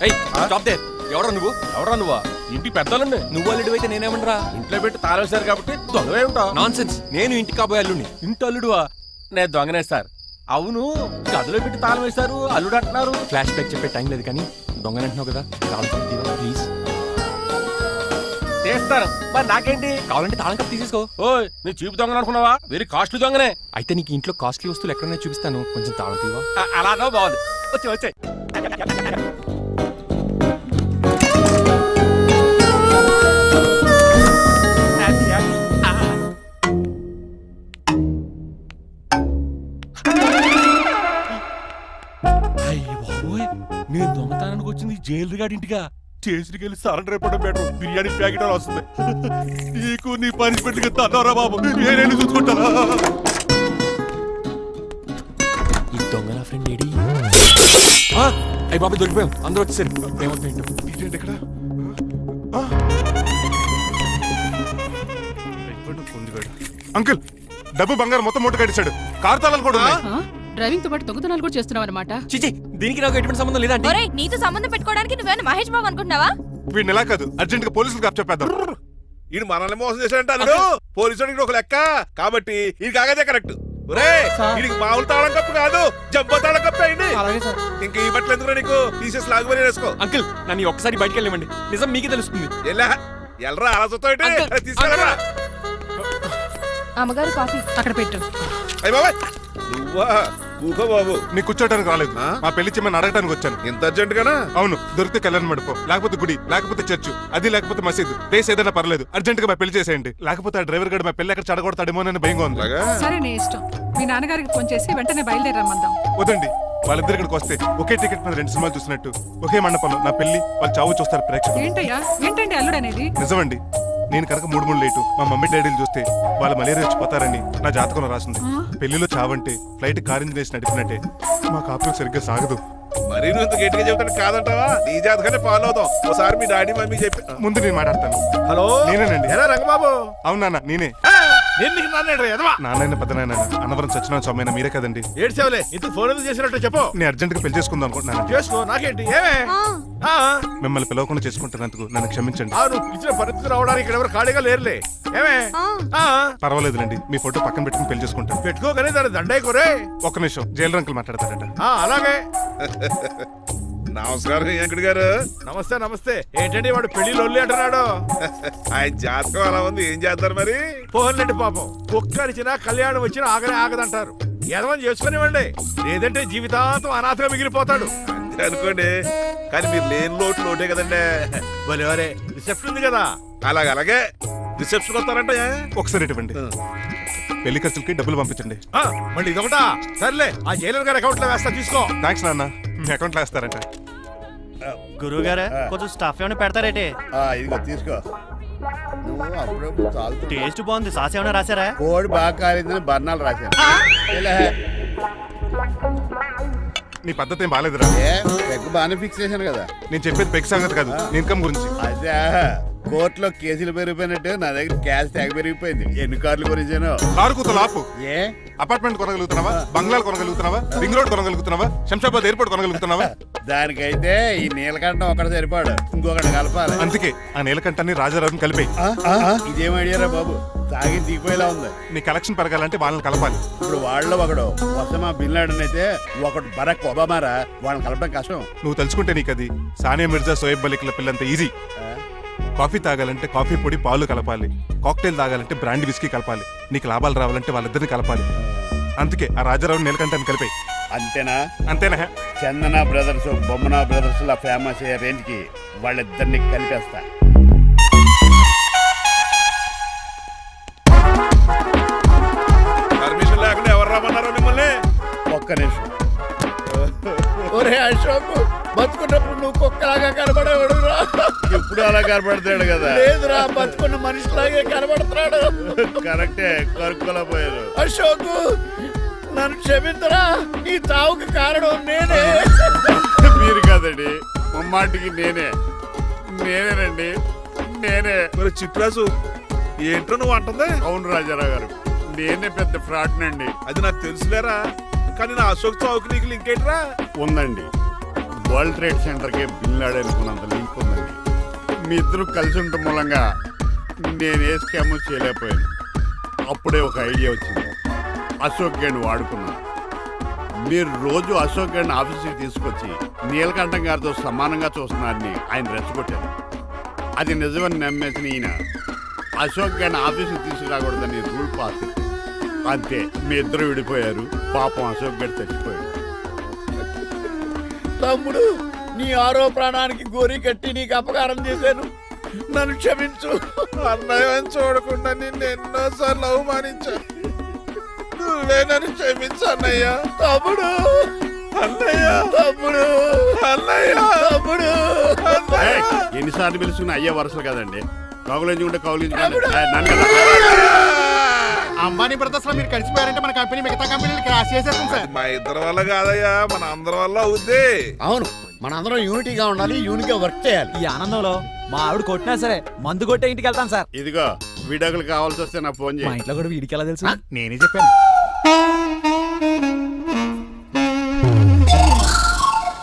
ఎవరా నువ్వు? ఇంటి పెద్దలండి. నువ్వు అల్లుడు అయితే నేనేమంటరా? ఇంట్లో పెట్టి తాళేశారు కాబట్టి దొంగవే ఉంటావు. Non sense. నేను ఇంటికి కాబోయే అల్లుడిని. ఇంటి అల్లుడువా? నేను దొంగనే సార్. అవును, గదిలో పెట్టి తాళం వేశారు, అల్లుడు అంటున్నారు. ఫ్లాష్ బ్యాక్ చెప్పే టైం లేదు కానీ దొంగనంటున్నావు కదా, తాళం కప్పు తీవా ప్లీజ్. చేస్తాను, మరి నాకేంటి? కావాలంటే తాళం కప్పు తీసేసుకో. ఓయ్, నీ చీపు దొంగను అనుకున్నావా? వెరీ కాస్ట్లీ దొంగనే. అయితే నీకు ఇంట్లో కాస్ట్లీ వస్తువులు ఎక్కడైనా చూపిస్తాను, కొంచెం తాళం తీవా. అలానో బాగుంది. వచ్చాయి నేను దొంగతనానికి వచ్చింది జైలు గాడి ఇంటిగా. చేసికెళ్ళి సరెండర్ అయిపోవడం బెటర్. బిర్యానీ ప్యాకెట్ వస్తుంది. నీకు నీ పనిష్మెంట్ తన్నారా బాబు, నేనేళ్ళు చూసుకుంటారా? ఈ దొంగ నా ఫ్రెండ్ ఏడి? అయ్యి బాబు దొరికిపోయాం, అందరూ వచ్చేసారు. ఏమవుతుంది ఇక్కడ? అంకుల్, డబ్బు బంగారం మొత్తం మూట కట్టించాడు. కారు తాళాలు కూడా ఉన్నాయి. డ్రైవింగ్ తో పాటు దొంగతనాలు కూడా చేస్తున్నావు అనమాట. చిచి, దీనికి నాకు ఎటువంటి సంబంధం లేదండి. ఒరేయ్, నీతో సంబంధం పెట్టుకోవడానికి నువ్వేనా మహేష్ బాబు అనుకుంటున్నావా? వీడిని ఎలా కాదు, అర్జెంట్ గా పోలీసులకు అప్పచెప్పేద్దాం. ఈడు మనల్ని మోసం చేశాడంటే పోలీసు ఒక లెక్క కాబట్టి ఇది కాగదే కరెక్ట్. వీడికి మామూలు తాళం కప్పు కాదు, జంబో తాళం కప్పు అయింది. ఇంకా ఈ బట్టలు ఎందుకు నీకు? తీసేసి లాగుమని వేసుకో. అంకుల్, నన్ను ఒక్కసారి బయటికి వెళ్ళమండి, నిజం మీకే తెలుస్తుంది. ఎల్రా అలా తీసుకెళ్ళరా. అమ్మగారు కాఫీ అక్కడ పెట్టు. అయ్య బాబాయ్, నువ్వా? కూకో బాబు. నీకు కూర్చోటానికి రాలేదు, మా పెళ్లి చెమ్మని అడగడానికి వచ్చాను. ఇంత అర్జెంట్ గానా? అవును, దొరికితే కళ్యాణ్ మండపం, లేకపోతే గుడి, లేకపోతే చర్చ్, అది లేకపోతే మసీదు, ప్లేస్ ఏదైనా పర్లేదు. అర్జెంట్ గా మా పెళ్లి చేసేయండి, లేకపోతే ఆ డ్రైవర్ గడు మా పెళ్లి ఎక్కడ చెడగొడతాడేమో అని భయంగా ఉంది. సరే, నీ ఇష్టం. మీ నాన్నగారికి ఫోన్ చేసి వెంటనే బయలుదేరమ్మందాం. వదండి, వాళ్ళిద్దరు ఇక్కడికి వస్తే ఒకే టికెట్ మీద 2 సినిమాలు చూసినట్టు ఒకే మండపంలో నా పెళ్లి వాళ్ళ చావు చూస్తారు ప్రేక్షకులు. ఏంటయ్యా, ఏంటండి అల్లుడు అనేది? నిజమండి, నేను కనుక 3 లేటు మా మమ్మీ డాడీలు చూస్తే వాళ్ళ మలేరియా వచ్చిపోతారని నా జాతకంలో రాసింది. పెళ్లిలో చావంటే ఫ్లైట్ కార్ ఇంజిన్ వేసి నడిపినట్టే. మా కాపురం సరిగ్గా సాగదు. మరి నువ్వు ఇంత గట్టిగా చెబుతాను కాదంటావా? నీ జాతకాన్ని ఫాలో అవుతాం. ఒకసారి మీ డాడీ మమ్మీ చెప్పి ముందు నేను మాట్లాడతాను. హలో, నేనేనండి. ఎలా రంగబాబు? అవునా, నేనే. నాన్న పెద్ద నాయన అన్నవరం సత్యనారాయణ స్వామి మీరే కదండి? ఏడ్చావులే, ఇంత ఫోన్ ఎందుకు చేసినట్టు చెప్పు. నేను అర్జెంట్ గా పెళ్లి చేసుకుందాం అనుకుంటున్నాను. చేసుకో, నాకేంటి? ఏమే మిమ్మల్ని పిలవకుండా చేసుకుంటున్నందుకు నన్ను క్షమించండి. నువ్వు ఇచ్చిన పరిస్థితి రావడానికి ఇక్కడ ఎవరు ఖాళీగా లేరులే. ఏమే? పర్వాలేదులేండి, మీ ఫోటో పక్కన పెట్టుకుని పెళ్లి చేసుకుంటాను. పెట్టుకోగానే దాని దండే కోరే. ఒక్క నిమిషం, జైలు రంకులు మాట్లాడతారట. అలాగే. నమస్కారం వెంకట గారు. నమస్తే నమస్తే. ఏంటండి వాడు పెళ్లి లొల్లి అంటున్నాడు? ఆయన జాతకం అలా ఉంది, ఏం చేస్తారు మరి? పోహన్లండి పాపం, కుక్క అరిచినా కళ్యాణం వచ్చినా ఆగనే ఆగదంటారు. ఎదవని చేసుకునివ్వండి, లేదంటే జీవితాంతం అనాథగా మిగిలిపోతాడు. అంతే అనుకోండి, కానీ మీరు లేని లోటే కదండి. భలేవరే, రిసెప్షన్ ఉంది కదా. అలాగే రిసెప్షన్ వస్తారంట. ఒకసారి ఇవ్వండి, పెళ్లి ఖర్చులకి డబ్బులు పంపించండి. మళ్ళీ ఇదొకటా? సర్లే, ఆ జైలర్ గారి అకౌంట్ లో వేస్తా, తీసుకో. థ్యాంక్స్ నాన్న, మీ అకౌంట్ లో వేస్తారంట. గురువు గారు కొంచెం స్టాఫ్ ఏమైనా పెడతారేటే? ఇదిగో తీసుకో. టేస్ట్ బాగుంది, సాస్ ఏమైనా రాశారా? కోడి బాగా కాలేదని బర్ణాలు రాశాను. నీ పద్ధతి ఏం బాగాలేదురా. పెగ్ బాగానే ఫిక్స్ చేశాను కదా. నేను చెప్పేది పెగ్ సంగతి కాదు, ఇన్కమ్ గురించి. అదే కోర్టులో కేసులు పెరిగిపోయినట్టు నా దగ్గర క్యాష్ తెగ పెరిగిపోయింది. ఎన్ని కార్లు కొనిచ్చాను? కారు కూతలు ఆపు. ఏ అపార్ట్మెంట్ కొనగలుగుతున్నావా? బంగ్లాలు కొనగలుగుతున్నావా? రింగ్ రోడ్ కొనగలుగుతున్నావా? శంషాబాద్ ఎయిర్పోర్ట్ కొనగలుగుతున్నావా? దానికైతే ఈ నీలకంఠం ఒకటి సరిపాడు, ఇంకొకటి కలపాలి. అందుకే ఆ నీలకంఠాన్ని రాజారావుని కలిపే. ఇదేం ఐడియారా బాబు, తాగి దిగిపోయేలా ఉంది. నీ కలెక్షన్ పెరగాలంటే వాళ్ళని కలపాలి. ఇప్పుడు వాళ్ళలో ఒకడు ఒసమా బిన్ లాడెన్ అయితే ఒకడు బరాక్ ఒబామారా, వాళ్ళని కలపడం కష్టం. నువ్వు తలుచుకుంటే నీకు అది సానియా మిర్జా, సోయబ్ మలిక్ల పిల్లంత ఈజీ. కాఫీ తాగాలంటే కాఫీ పొడి పాలు కలపాలి, కాక్టైల్ తాగాలంటే బ్రాండ్ విస్కీ కలపాలి, నీకు లాభాలు రావాలంటే వాళ్ళిద్దరిని కలపాలి. అందుకే ఆ రాజారావు నీలకంఠాన్ని కలిపే. అంతేనా? అంతేనా? చందన బ్రదర్స్, బొమ్మన బ్రదర్స్ లా ఫేమస్ అయ్యే రేంజ్ కి వాళ్ళిద్దరిని కలిపేస్తా. పర్మిషన్ లేకుండా ఎవరు రమ్మన్నారో మిమ్మల్ని? ఒక్క నిమిషం. ఒరే అశోక్, బతుకున్నప్పుడు నువ్వు కుక్కలాగా కనబడేవాడురా. ఇప్పుడు అలా కనబడతాడు కదా? లేదురా, బతుకున్న మనిషిలాగే కనబడుతున్నాడు. కరెక్టే, కరుక్కోలేకపోయారు. అశోక్, నన్ను క్షమించరా, ఈ చావుకి కారణం నేనే. మీరు కాదండి, ముమ్మాటికి నేనేనండి, నేనే. మరి చిట్రాజు, ఏంటో నువ్వు అంటుంది? అవును రాజారావు గారు, నేనే పెద్ద ఫ్రాడ్ నండి. అది నాకు తెలుసులేరా, కానీ నా అశోక్ చావుకి నీకు లింక్ ఏంట్రా? ఉందండి. వరల్డ్ ట్రేడ్ సెంటర్కి బిల్లాడు అనుకున్నంత లింక్ ఉందండి. మీ ఇద్దరు కలిసి ఉండటం మూలంగా నేను ఏ స్కామ్ చేయలేకపోయాను. అప్పుడే ఒక ఐడియా వచ్చింది. అశోక్ గేణ్ వాడుకున్నాను. మీరు రోజు అశోక్ గేణ్ ఆఫీస్కి తీసుకొచ్చి నీలకంఠం గారితో సమానంగా చూస్తున్నారని ఆయన రెచ్చగొట్టారు. అది నిజమని నమ్మేసిన ఈయన అశోక్ గేణ్ ఆఫీస్కి తీసుకురాకూడదని రూల్ పాస్ చేశారు. అంతే, మీ ఇద్దరు విడిపోయారు. పాపం అశోక్ గేణ్ చచ్చిపోయాడు. తమ్ముడు, నీ ఆరో ప్రాణానికి గోరి కట్టి నీకు అపకారం చేశాను, నన్ను క్షమించు. అన్నయ్య చూడకుండా నిన్ను ఎన్నోసార్లు అవమానించా. నువ్వే నన్ను క్షమించు అన్నయ్య. తమ్ముడు, అన్నయ్య, తమ్ముడు, అన్నయ్య, తమ్ముడు. అన్నయ్య. ఎన్నిసార్లు పిలుచుకున్న అయ్యే వరుసలు కదండి. కౌగులించుకుంటే కౌగులించుకుంటే అంబానీ బ్రదర్స్ లో మీరు కలిసిపోయారంటే మన కంపెనీ మిగతా కంపెనీలు క్రాష్ చేసేస్తాం సార్. మా ఇద్దరి వల్ల కాదయ్యా, మన అందరి వల్ల అవుద్ది. అవును, మనందరం యూనిటీగా ఉండాలి, యూనిట్గా వర్క్ చేయాలి. ఈ ఆనందంలో మా ఆవిడ కొట్టినా సరే మందు కొట్టే ఇంటికి వెళ్తాను సార్. ఇదిగో విడాకులు కావాల్సి వస్తే నాకు ఫోన్ మా చేయి. ఇంట్లో కూడా వీడికి ఎలా తెలుసు? నేనే చెప్పాను.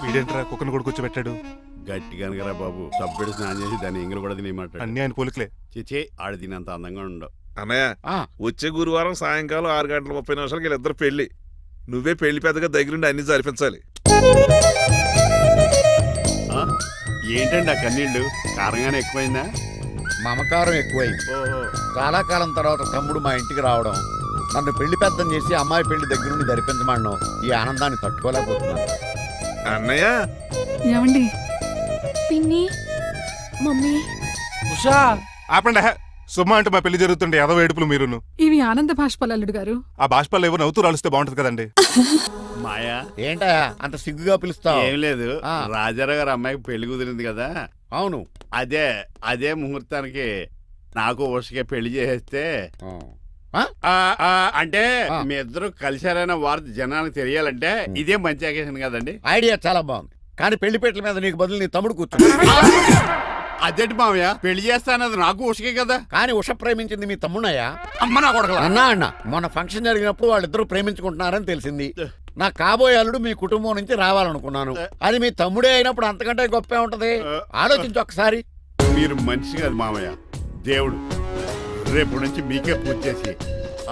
వీడేంట్రా కుక్కను కూడా కూర్చోబెట్టాడు. గట్టిగా అనగరా బాబు. సబ్బెడు స్నానం చేసి దాన్ని ఎంగిలి కూడా తినేమాట. అన్ని ఆయన పోలికలే. చిచే ఆడు తినంత అందంగా ఉండవు. అన్నయ్య, వచ్చే గురువారం సాయంకాలం 6:30 వీళ్ళిద్దరు పెళ్లి. నువ్వే పెళ్లి పెద్దగా దగ్గరుండి అన్ని జరిపించాలి. ఏంటండి ఆ కన్నీళ్ళు? కారంగానే ఎక్కువైందా? మమకారం ఎక్కువైంది. ఓహో, చాలా కాలం తర్వాత తమ్ముడు మా ఇంటికి రావడం, నన్ను పెళ్లి పెద్దం చేసి అమ్మాయి పెళ్లి దగ్గర నుండి జరిపించమనడం, ఈ ఆనందాన్ని తట్టుకోలేకపోతున్నాను. అన్నయ్య, ఏమండి, పిన్ని, మమ్మీ, ఉషా ఆపండి. సుమ్మ అంటే మా పెళ్లి జరుగుతుంటే ఏదో ఏడుపులు మీరును. ఇవి ఆనంద భాష్పాలు అల్లుడు గారు. ఆ బాష్పాలు ఏవో నవ్వుతూ రాలిస్తే బాగుంటది కదండి. మాయా ఏంటా అంత సిగ్గుగా పిలుస్తావు? ఏం లేదు, ఆ. రాజారావు గారు అమ్మాయికి పెళ్లి కుదిరింది కదా. అవును. అదే ముహూర్తానికి నాకు ఉషకే పెళ్లి చేసేస్తే అంటే ఆ. మీ ఇద్దరు కలిశారైన వార్త జనానికి తెలియాలంటే ఇదే మంచి అకేషన్ కదండి. ఐడియా చాలా బాగుంది, కానీ పెళ్లి పెట్టల మీద నీకు బదులు నీ తమ్ముడు కూర్చో. అదేంటి మామయ్య, పెళ్లి చేస్తానది నాకు ఉషకే కదా. కానీ ఉష ప్రేమించింది మీ తమ్ముడయ్యా. అమ్మ నా కొడకలా. అన్నా మొన్న ఫంక్షన్ జరిగినప్పుడు వాళ్ళిద్దరూ ప్రేమించుకుంటున్నారని తెలిసింది. నా కాబోయే అల్లుడు మీ కుటుంబం నుంచి రావాలనుకున్నాను. అది మీ తమ్ముడే అయినప్పుడు అంతకంటే గొప్పే ఉంటది. ఆలోచించు ఒక్కసారి. మీరు మనిషి కాదు మామయ్య, దేవుడు. రేపు నుంచి మీకే పూజ చేసి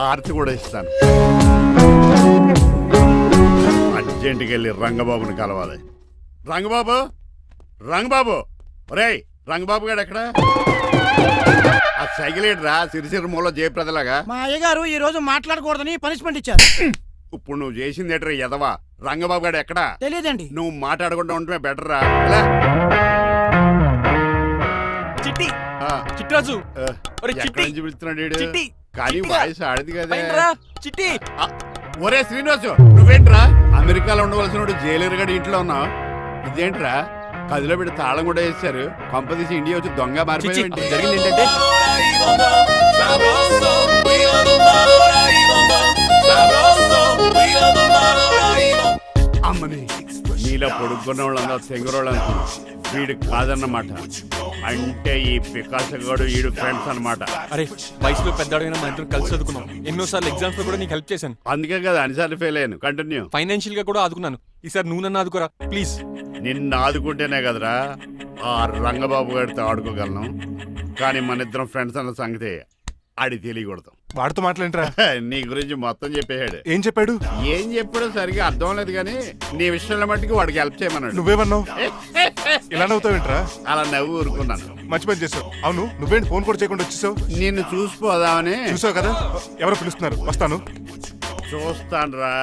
ఆరతి కూడా ఇస్తాను. అర్జెంటుకి వెళ్ళి రంగబాబుని కలవాలి. రంగబాబు, రంగబాబు, ఒరేయ్ రంగబాబు గారు ఎక్కడ? ఆ సైకిల్ రా సిరిసిరి మూల జయప్రదలాగా. మా అయ్యగారు ఈ రోజు మాట్లాడకూడదని పనిష్మెంట్ ఇచ్చారు. ఇప్పుడు నువ్వు చేసింది ఎట్రా ఎదవా? రంగబాబు గారు ఎక్కడా? తెలియదండి. నువ్వు మాట్లాడకుండా ఉంటే బెటర్ రా. ఎలా? చిట్టి, ఆ, చిట్రాజు, ఆ, ఒరే ఎక్కడి చిట్టి, నుంచి పిలుస్తున్నాడు వీడు? చిట్టి, కానీ చిట్టిగా. వాయిస్ ఆడది కదా. పైన రా, చిట్టి. ఆ, ఒరే శ్రీనివాసు, నువ్వేంట్రా అమెరికాలో ఉండవలసిన జైలర్ గడి ఇంట్లో ఉన్నావు? ఇదేంట్రా కదిలో పెట్టి తాళం కూడా వేశారు. కొంపదీసి ఇండియా వచ్చి దొంగ చిచ్చి, మారిపోయింది. జరిగింది ఏంటంటే అమ్మని నీలో పొడుక్కున్న వాళ్ళందరూ తెంగురోళ్ళు అనుకున్నా. వీడు కాదన్నమాట. అంటే ఈ పికాసగాడు వీడు ఫ్రెండ్స్ అన్నమాట. అరే వయసులో పెద్దవాడైనా మా ఇద్దరు కలిసి చదువుకున్నాం. ఎన్నోసార్లు ఎగ్జామ్స్ లో కూడా నీకు హెల్ప్ చేశాను. అందుకే కదా అన్నిసార్లు ఫెయిల్ అయ్యాను. కంటిన్యూ. ఫైనాన్షియల్ గా కూడా ఆదుకున్నాను. ఈసారి నువ్వు నన్ను ఆదుకోరా ప్లీజ్. నిన్ను ఆదుకుంటేనే కదరా ఆ రంగబాబు గారితో ఆడుకోగలను. కానీ మన ఇద్దరం ఫ్రెండ్స్ అన్న సంగతి ఆడి తెలియకూడదు. వాడితో మాట్లాడరా. నీ గురించి మొత్తం చెప్పేశాడు. ఏం చెప్పాడు? ఏం చెప్పాడో సరిగా అర్థం లేదు కానీ నీ విషయంలో మట్టుకు వాడికి హెల్ప్ చేయమన్నాడు. నువ్వేమన్నావు? ఇలా నవ్వుతావేంట్రా? అలా నవ్వు ఊరుకున్నాను. మంచి పని చేసావు. అవును, నువ్వేంటి ఫోన్ కూడా చేయకుండా వచ్చేసావు? నిన్ను చూసిపోదామని. చూసావు కదా, ఎవరో పిలుస్తున్నారు, వస్తాను. చూస్తానురా.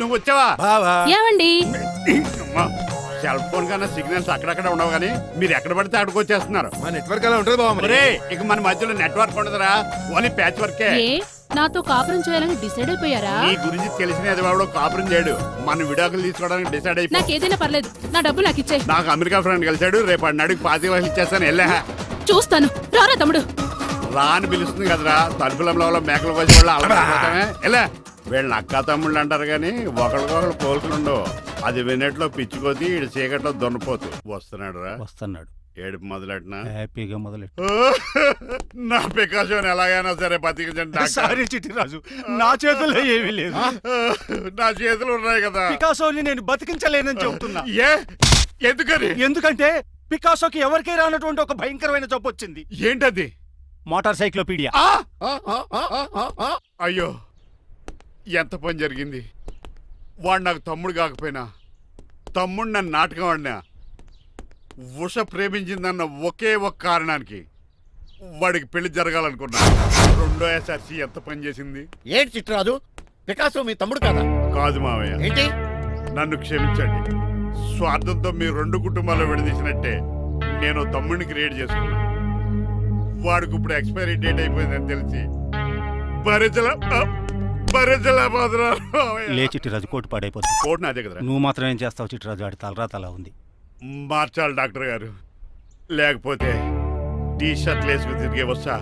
నువ్వు వచ్చావా? ఏమండి? సెల్ ఫోన్ కన్నా సిగ్నల్స్ అక్కడక్కడ ఉండవు కానీ మీరు ఎక్కడ పడితే అక్కడికి వచ్చేస్తున్నారు. మా నెట్వర్క్ అలా ఉంటుంది బాబు. ఒరే, ఇక మన మధ్యలో నెట్వర్క్ ఉండదురా, ఓన్లీ ప్యాచ్ వర్కే. నాతో కాపురం చేయాలని డిసైడ్ అయిపోయారా? నీ గురించి తెలిసిన ఎదవాడు కాపురం చేయడు. మన విడాకులు తీసుకోవడానికి డిసైడ్ అయిపోయి నాకేదైనా పర్లేదు, నా డబ్బు నాకు ఇచ్చే. నాకు అమెరికా ఫ్రెండ్ కలిశాడు. రేపు అడిగి 25,000 ఇచ్చేస్తాను. వెళ్ళా చూస్తాను, రారా తమ్ముడు. రా అని పిలుస్తుంది కదరా. తలుపులంలో మేకలు కోసి వాళ్ళు అలవాటమే. ఎలా వీళ్ళని అక్క తమ్ముళ్ళు అంటారు కానీ ఒకరికొకరు పోల్చులు ఉండవు. అది వినట్లో పిచ్చుకోతి, ఇటు చీకట్లో దున్నపోతు. వస్తున్నాడు రా. వస్తున్నాడు. ఏడుపు మొదలెట్నా హ్యాపీగా మొదలెట్టు. నా పికాసోని ఎలాగైనా సరే బతికించండి డాక్టర్. సారీ చిట్టిరాజు, నా చేతుల్లో ఏమీ లేదు. నా చేతులు ఉన్నాయి కదా. పికాసోని నేను బతికించలేనని చెబుతున్నా. ఏ ఎందుకని? ఎందుకంటే పికాసోకి ఎవరికీ రానటువంటి ఒక భయంకరమైన జబ్బు వచ్చింది. ఏంటది? Motor cyclopaedia. అయ్యో ఎంత పని జరిగింది. వాడు నాకు తమ్ముడు కాకపోయినా తమ్ముడు నన్ను నాటకం ఆడినా ఉష ప్రేమించిందన్న ఒకే ఒక కారణానికి వాడికి పెళ్లి జరగాలనుకున్నా. రెండో ఎస్ఆర్సి ఎంత పని చేసింది. ఏంటి చిట్రాజు, పికాసో మీ తమ్ముడు కదా? కాదు మావయ్య, ఏంటి? నన్ను క్షమించండి. స్వార్థంతో మీ రెండు కుటుంబాలు విడదీసినట్టే నేను తమ్ముడిని క్రియేట్ చేసుకున్నా. వాడికి ఇప్పుడు ఎక్స్పైరీ డేట్ అయిపోయిందని తెలిసి లే చిట్టిరాజు, కోటు పాడైపోతుంది. కోట్ నాదే కదరా. నువ్వు మాత్రం ఏం చేస్తావు చిట్టిరాజు? ఆడి తలరా తల ఉంది. మార్చాలి డాక్టర్ గారు, లేకపోతే టీ షర్ట్లు వేసుకుని తిరిగే వస్తా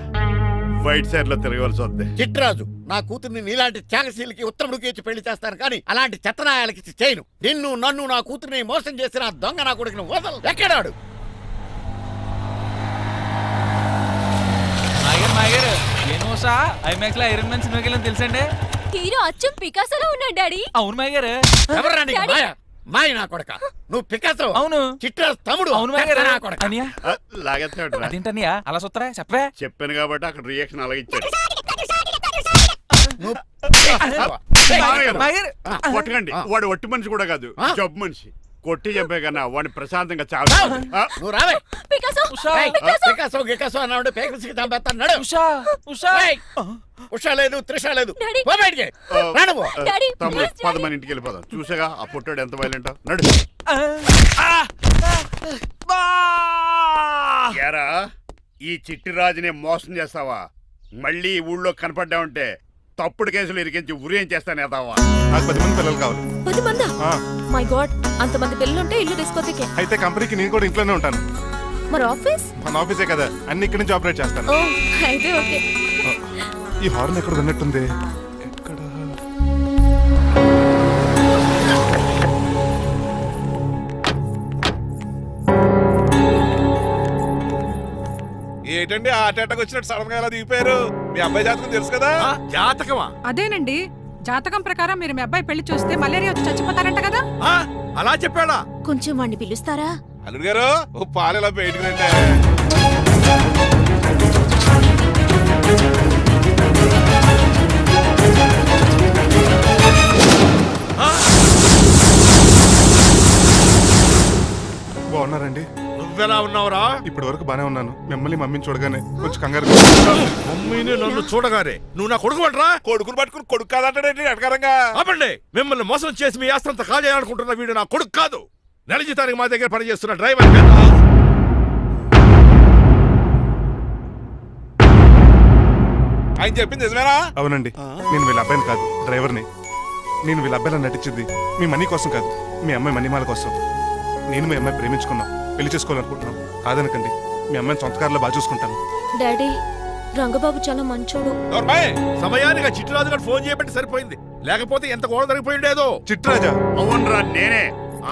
వైట్ సైడ్ లో తిరగవలసి వద్దే. చిట్రాజు, నా కూతుర్ని నీలాంటి త్యాగశీలకి ఉత్తముడికి ఇచ్చి పెళ్లి చేస్తాను కానీ అలాంటి చెత్తనాయాలకి ఇచ్చి చేయను. నిన్ను నన్ను నా కూతుర్ని మోసం చేసిన ఆ దొంగ నా కొడుకుని వదలు. ఎక్కడాడు? ఐమాక్స్ లో ఐరన్ మ్యాన్ సినిమాకి వెళ్ళని తెలుసండి. హీరో అచ్చం పికాసోలో ఉన్నాడు డాడీ. అవును మాయ గారు. ఎవరా నీకు మాయ? మాయ నా కొడక. నువ్వు పికాసో. అవును. చిట్రాజు తమ్ముడు. అవును మాయ గారు. నా కొడక. అనియా లాగేస్తాడు. అదేంటనియా అలా చూస్తారా? చెప్పే. చెప్పాను కాబట్టి అక్కడ రియాక్షన్ అలాగే ఇచ్చాడు. నువ్వు మాయ గారు. కొట్టకండి, వాడు ఒట్టి మనిషి కూడా కాదు, ఆ? జబ్బు మనిషి. కొట్టి చంపే కన్నా వాడిని ప్రశాంతంగా చావు. నువ్వు రావే. పికాసో ఏయ్, పికాసో గికాసో అన్నాడు పేకల్సికి చంపేస్తాను. నడు. ఉషా ఉషా. ఏయ్, ఉష లేదు, త్రిష లేదు. డాడీ. పో బయటికి. రా నువ్వు. డాడీ, తమ్ముడు please, డాడీ. 10 మంది ఇంటికి వెళ్ళిపోదాం. చూసాగా ఆ పుట్టాడు ఎంత వైలెంట్. నడు. ఏరా, ఈ చిట్టి రాజుని మోసం చేస్తావా? మళ్ళీ ఈ ఊళ్ళో కనపడ్డావంటే తప్పుడు కేసులు ఇరికించి ఉరేం చేస్తాను ఎదావా. నాకు 10 మంది పిల్లలు కావాలి. 10 మందా? ఆ, మై గాడ్, అంతమంది పిల్లలుంటే ఇల్లు డిస్కోతికే. అయితే కంపెనీకి నేను కూడా ఇంట్లోనే ఉంటాను. మరి ఆఫీస్? మన ఆఫీసే కదా, అన్ని ఇక్కడి నుంచి ఆపరేట్ చేస్తాను. ఓ, అయితే ఓకే. ఈ హార్న్ ఎక్కడ విన్నట్టుంది. ఎక్కడ? ఏంటండి ఆ అటాక్ వచ్చినట్టు సడన్ గా ఎలా దిగిపోయారు? మీ అబ్బాయి జాతకం తెలుసు కదా? జాతకమా? అదేనండి, జాతకం ప్రకారం మీరు మీ అబ్బాయి పెళ్లి చూస్తే మలేరియా వచ్చి చచ్చిపోతారంట కదా. అలా చెప్పాడా? కొంచెం వాడిని పిలుస్తారా? అల్లుడు గారు ఓ పాలు ఇలా బయటకు రండి. బాగున్నారండి? నువ్వెలా ఉన్నావురా? ఇప్పటి వరకు బానే ఉన్నాను. మిమ్మల్ని మమ్మీని చూడగానే కొంచెం కంగారు. మమ్మీని నన్ను చూడగానే నువ్వు నా కొడుకు అంటరా? కొడుకుని పట్టుకుని కొడుకు కాదంటాడేంటి అటకారంగా? ఆపండి. మిమ్మల్ని మోసం చేసి మీ ఆస్తంతా కాజేయాలనుకుంటున్న వీడు నా కొడుకు కాదు. నెల జీతానికి మా దగ్గర పనిచేస్తున్న డ్రైవర్. ఆయన చెప్పింది నిజమేనా? అవునండి, నేను వీళ్ళ అబ్బాయిని కాదు, డ్రైవర్ని. నేను వీళ్ళ అబ్బాయిలా నటించింది మీ మనీ కోసం కాదు, మీ అమ్మాయి మణిమాల కోసం. నేను మీ అమ్మాయి ప్రేమించుకున్నాం, పెళ్లి చేసుకోవాలనుకుంటున్నాం. కాదనకండి, మీ అమ్మాయిని సొంత కారులో బాగా చూసుకుంటాను. డాడీ, రంగబాబు చాలా మంచోడు. సమయానికి చిట్టురాజు గారు ఫోన్ చేయబట్టి సరిపోయింది, లేకపోతే ఎంత గోడ జరిగిపోయిండేదో. చిట్రాజా? అవునరా, నేనే.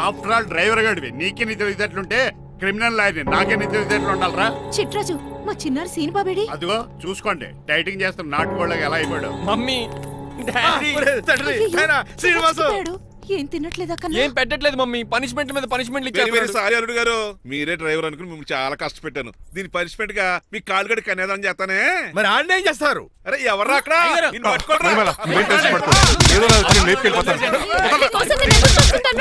ఆఫ్టర్ ఆల్ డ్రైవర్ గడివి. నీకే నీ తెలివితేటలుంటే క్రిమినల్ లాయర్ని, నాకే నీ తెలివితేటలు ఉండాలరా. చిట్రాజు, మా చిన్నారి సీన్ బాబేడి. అదిగో చూసుకోండి, డైటింగ్ చేస్తున్న నాటుకోళ్ళకి ఎలా అయిపోయాడు. Mummy, daddy. తండ్రి, నాయనా, శ్రీనివాసు. ఏం తినట్లేదా కన్నా? ఏం పెట్టట్లేదు మమ్మీ, పనిష్మెంట్ మీద పనిష్మెంట్ వెరీ వెరీ ఇచ్చారు. సారీ అల్లుడు గారు, మీరే డ్రైవర్ అనుకుని మిమ్మల్ని చాలా కష్టపెట్టాను. దీని పనిష్మెంట్ గా మీ కాలు గడి కన్యాదానం చేస్తానే. మరి ఆడ ఏం చేస్తారు? అరే ఎవరు అక్కడ? నిన్ను పట్టుకోరా. మణిమాల, నువ్వేం టెన్షన్ పడకు. ఏదో నా వచ్చి నేను లేపుకెళ్ళిపోతాను. కోసం నేను ఎదురు చూస్తుంటాను.